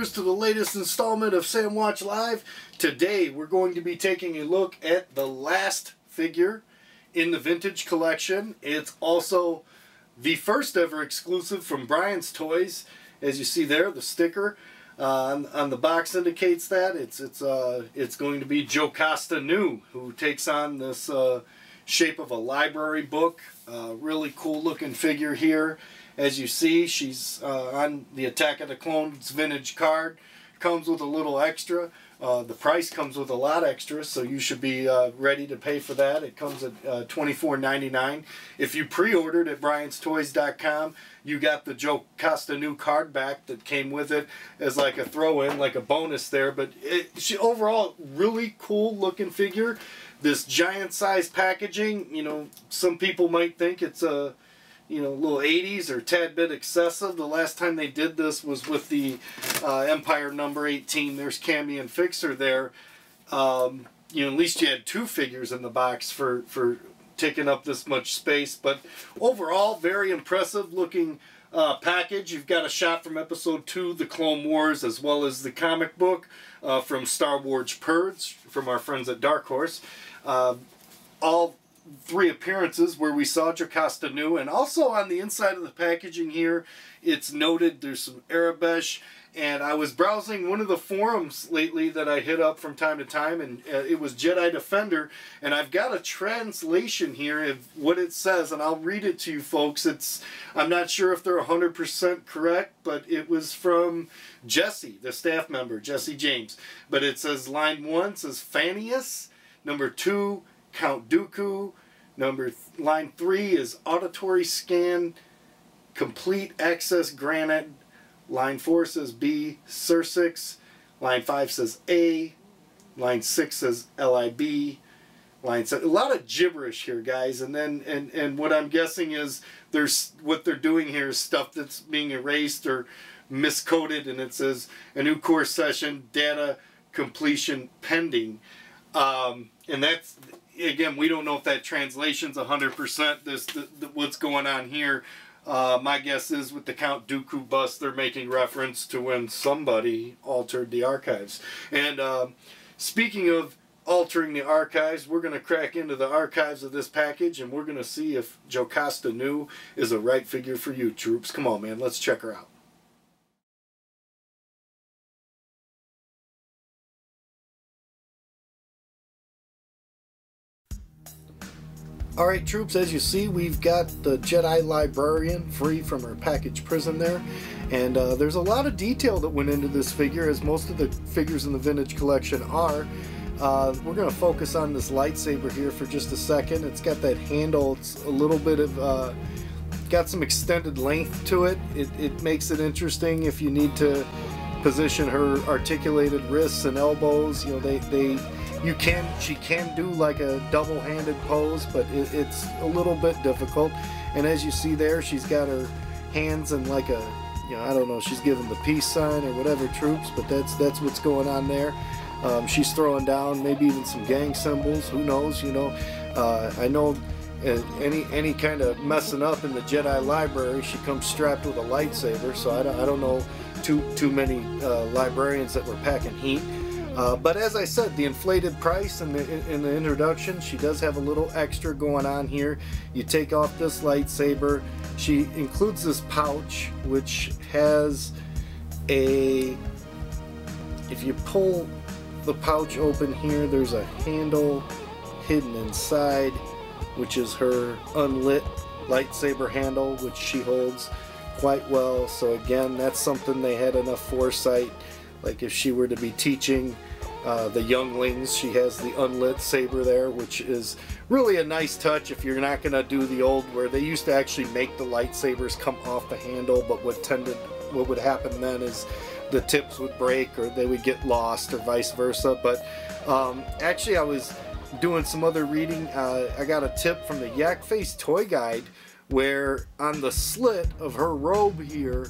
viewers, to the latest installment of Sandwatch Live. Today we're going to be taking a look at the last figure in the vintage collection. It's also the first ever exclusive from Brian's Toys. As you see there, the sticker on the box indicates that. It's going to be Jocasta New, who takes on this shape of a library book. Really cool looking figure here. As you see, she's on the Attack of the Clones vintage card. Comes with a little extra. The price comes with a lot extra, so you should be ready to pay for that. It comes at $24.99. If you pre-ordered at brianstoys.com, you got the Jocasta New card back that came with it as like a throw-in, like a bonus there. But she overall, really cool looking figure. This giant size packaging, you know, some people might think it's a little 80s or tad bit excessive. The last time they did this was with the Empire number 18. There's Cammy and Fixer there. At least you had two figures in the box for taking up this much space. But overall, very impressive looking package. You've got a shot from episode 2, The Clone Wars, as well as the comic book from Star Wars Purge from our friends at Dark Horse. All 3 appearances where we saw Jocasta New, and also on the inside of the packaging here, it's noted there's some Arabesh. And I was browsing one of the forums lately that I hit up from time to time, and it was Jedi Defender, and I've got a translation here of what it says, and I'll read it to you folks. I'm not sure if they're 100% correct, but it was from Jesse, the staff member, Jesse James. But it says line 1 says Fanius, number 2 Count Dooku, line 3 is Auditory Scan, Complete Access Granted, line 4 says B, Sursix, line 5 says A, line 6 says LIB, line 7, a lot of gibberish here, guys. And then and what I'm guessing is what they're doing here is stuff that's being erased or miscoded, and it says a new course session, data completion pending. And that's, again, we don't know if that translation's 100%. What's going on here. My guess is with the Count Dooku bust, they're making reference to when somebody altered the archives. And speaking of altering the archives, we're going to crack into the archives of this package, and we're going to see if Jocasta New is a right figure for you, troops. Come on, man, let's check her out. Alright troops, as you see, we've got the Jedi Librarian free from her package prison there. And there's a lot of detail that went into this figure, as most of the figures in the vintage collection are. We're going to focus on this lightsaber here for just a second. It's got that handle, it's a little bit of, got some extended length to it. It makes it interesting if you need to position her articulated wrists and elbows. You know, she can do like a double-handed pose, but it's a little bit difficult. And as you see there, she's got her hands in like a, I don't know, she's giving the peace sign or whatever, troops, but that's what's going on there. She's throwing down maybe even some gang symbols, who knows, I know any kind of messing up in the Jedi library, she comes strapped with a lightsaber, so I don't know too many librarians that were packing heat. But as I said, the inflated price in the introduction, she does have a little extra going on here. You take off this lightsaber. She includes this pouch, which has if you pull the pouch open here, there's a handle hidden inside, which is her unlit lightsaber handle, which she holds quite well. So again, that's something they had enough foresight. Like if she were to be teaching the younglings, she has the unlit saber there, which is really a nice touch if you're not going to do the old where they used to actually make the lightsabers come off the handle, but what would happen then is the tips would break or they would get lost or vice versa. But actually I was doing some other reading. I got a tip from the Yak Face Toy Guide where on the slit of her robe here,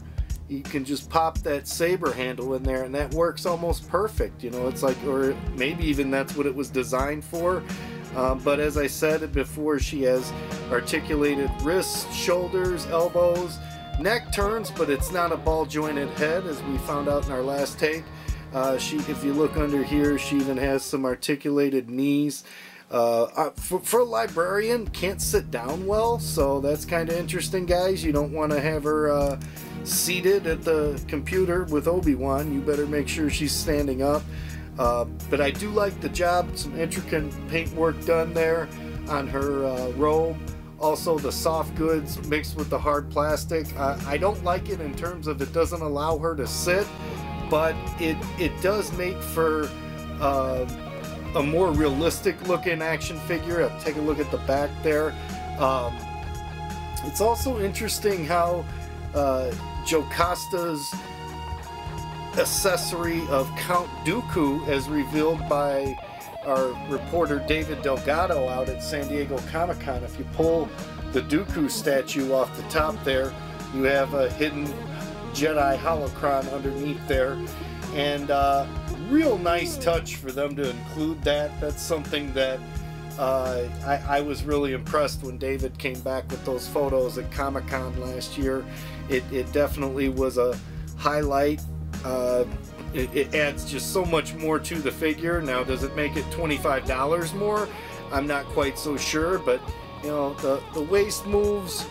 you can just pop that saber handle in there, and that works almost perfect. It's like, or maybe even that's what it was designed for. But as I said before, she has articulated wrists, shoulders, elbows, neck turns, but it's not a ball jointed head, as we found out in our last take. If you look under here, she even has some articulated knees. For a librarian, can't sit down well, so that's kind of interesting, guys. You don't want to have her seated at the computer with Obi-Wan. You better make sure she's standing up. But I do like the job. Some intricate paintwork done there on her robe. Also the soft goods mixed with the hard plastic. I don't like it in terms of it doesn't allow her to sit, but it does make for a more realistic looking action figure. Take a look at the back there. It's also interesting how Jocasta's accessory of Count Dooku, as revealed by our reporter David Delgado out at San Diego Comic-Con. If you pull the Dooku statue off the top there, you have a hidden Jedi holocron underneath there. And real nice touch for them to include that. That's something that I was really impressed when David came back with those photos at Comic-Con last year. It definitely was a highlight. It adds just so much more to the figure. Now, does it make it $25 more? I'm not quite so sure, but you know, the waist moves,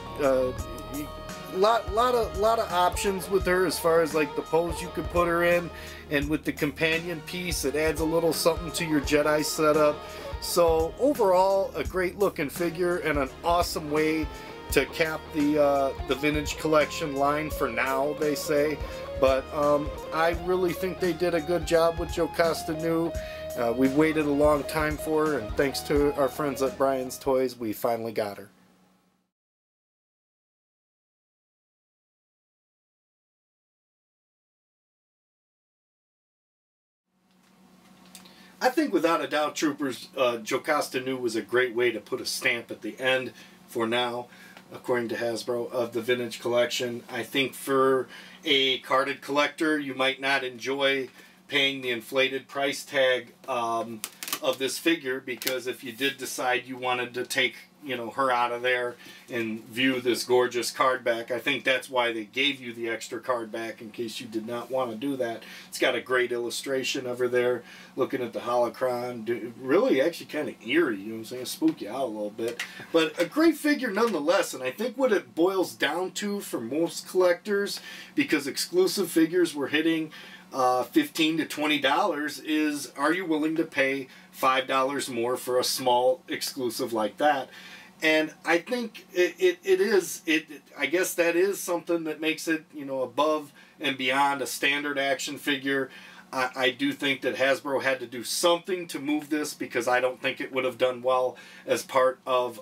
lot of options with her as far as like the pose you could put her in, and with the companion piece, it adds a little something to your Jedi setup. So overall, a great looking figure and an awesome way to cap the vintage collection line for now, they say. But I really think they did a good job with Jocasta Nu. We've waited a long time for her, and thanks to our friends at Brian's Toys, we finally got her. I think without a doubt, Troopers, Jocasta Nu was a great way to put a stamp at the end, for now, according to Hasbro, of the vintage collection. I think for a carded collector, you might not enjoy paying the inflated price tag of this figure, because if you did decide you wanted to take, you know, her out of there and view this gorgeous card back, I think that's why they gave you the extra card back, in case you did not want to do that. It's got a great illustration of her there, looking at the holocron. Really actually kind of eerie, you know what I'm saying? Spook you out a little bit. But a great figure nonetheless, and I think what it boils down to for most collectors, because exclusive figures were hitting $15 to $20, is, are you willing to pay $5 more for a small exclusive like that? And I think it is, I guess that is something that makes it, you know, above and beyond a standard action figure. I do think that Hasbro had to do something to move this, because I don't think it would have done well as part of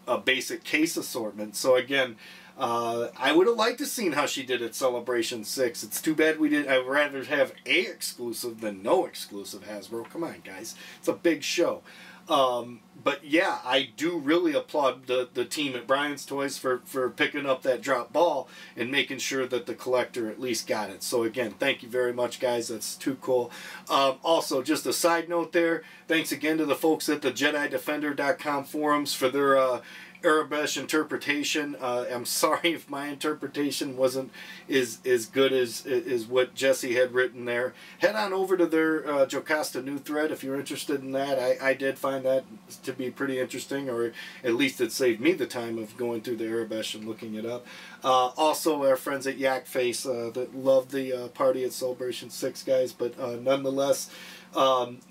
a basic case assortment. So again, I would have liked to seen how she did at Celebration 6. It's too bad we didn't. I'd rather have a exclusive than no exclusive, Hasbro. Come on, guys. It's a big show. But yeah, I do really applaud the team at Brian's Toys for picking up that drop ball and making sure that the collector at least got it. So again, thank you very much, guys. That's too cool. Also, just a side note there, thanks again to the folks at the JediDefender.com forums for their Arabesh interpretation. I'm sorry if my interpretation wasn't as good as what Jesse had written there. Head on over to their Jocasta Nu thread if you're interested in that. I did find that to be pretty interesting, or at least it saved me the time of going through the Arabesh and looking it up. Also, our friends at Yak Face that loved the party at Celebration 6, guys, but nonetheless,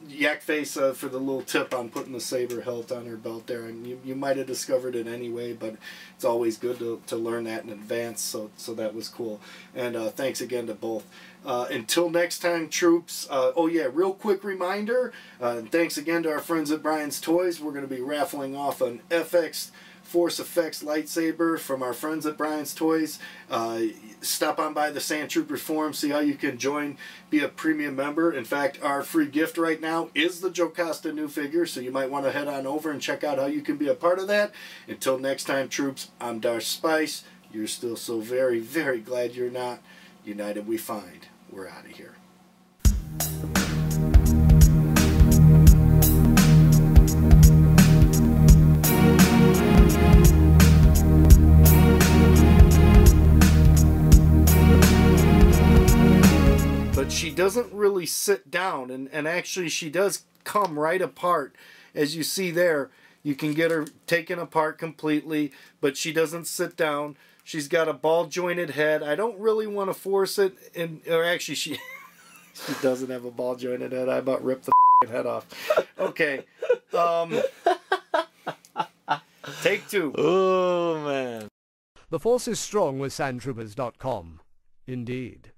Yak Face for the little tip on putting the saber hilt on her belt there, and you might have discovered it anyway, but it's always good to learn that in advance, so that was cool. And thanks again to both. Until next time, troops. Oh yeah, real quick reminder, thanks again to our friends at Brian's Toys. We're going to be raffling off an FX Force Effects lightsaber from our friends at Brian's Toys. Stop on by the Sand Troopers forum, see how you can join, be a premium member. In fact, our free gift right now is the Jocasta Nu figure, so you might want to head on over and check out how you can be a part of that. Until next time, troops, I'm Darth Spice. You're still so very, very glad you're not. United we find. We're out of here. doesn't really sit down, and actually she does come right apart. As you see there, you can get her taken apart completely, but she doesn't sit down. She's got a ball jointed head. I don't really want to force it, or actually she she doesn't have a ball jointed head. I about ripped the head off. Okay. Take 2. Oh, man. The force is strong with sandtroopers.com. Indeed.